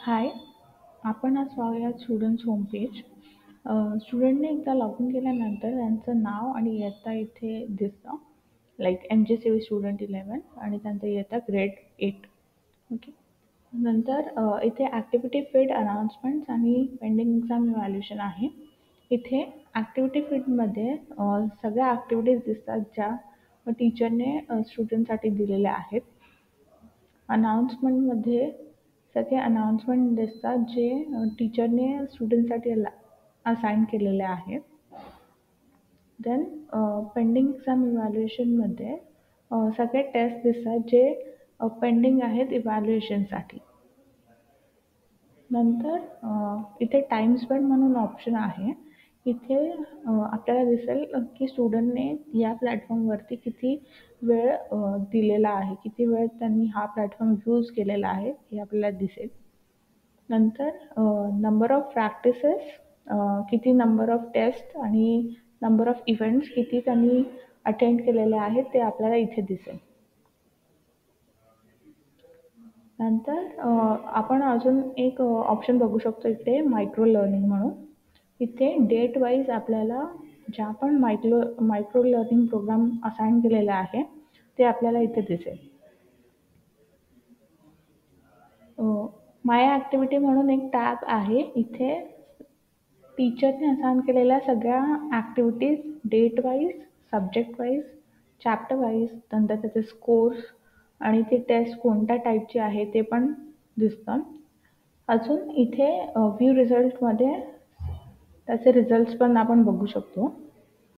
हाय, आपण आज पाहूयात स्टुडंट्स होम पेज. स्टुडंटने एकदा लॉग इन केल्यानंतर त्यांचं नाव आणि इयत्ता इथे दिसतं. लाईक MG स्टुडंट 11 आणि त्यांचं इयत्ता ग्रेड 8. ओके. नंतर इथे ॲक्टिव्हिटी फीड अनाउन्समेंट्स आणि पेंडिंग एक्झाम इव्हॅल्युएशन आहे. इथे ॲक्टिव्हिटी फीडमध्ये सगळ्या ॲक्टिव्हिटीज दिसतात ज्या टीचरने स्टुडंटसाठी दिलेल्या आहेत. अनाउन्समेंटमध्ये सगळे अनाउन्समेंट दिसतात जे टीचरने स्टुडंटसाठी असाइन केलेले आहेत. देन पेंडिंग एक्झाम इव्हॅल्युएशनमध्ये सगळे टेस्ट दिसतात जे पेंडिंग आहेत इव्हॅल्युएशनसाठी. नंतर इथे टाईम स्पेंड म्हणून ऑप्शन आहे. इथे आपल्याला दिसेल की स्टुडंटने या प्लॅटफॉर्मवरती किती वेळ दिलेला आहे, किती वेळ त्यांनी हा प्लॅटफॉर्म यूज केलेला आहे हे आपल्याला दिसेल. नंतर नंबर ऑफ प्रॅक्टिसेस, किती नंबर ऑफ टेस्ट आणि नंबर ऑफ इव्हेंट्स किती त्यांनी अटेंड केलेले आहेत ते आपल्याला इथे दिसेल. नंतर आपण अजून एक ऑप्शन बघू शकतो इथे मायक्रो लर्निंग म्हणून. इथे डेट वाईज आपल्याला ज्या पण मायक्रो लर्निंग प्रोग्राम असाइन केलेला आहे ते आपल्याला इथे दिसेल. माय ॲक्टिव्हिटी म्हणून एक टॅब आहे. इथे टीचरने असाइन केलेल्या सगळ्या activities date wise, subject wise, chapter wise, नंतर त्याचे स्कोर्स आणि ती टेस्ट कोणत्या टाईपची आहे ते पण दिसतं. अजून इथे व्ह्यू रिझल्टमध्ये त्याचे रिझल्ट्स पण आपण बघू शकतो.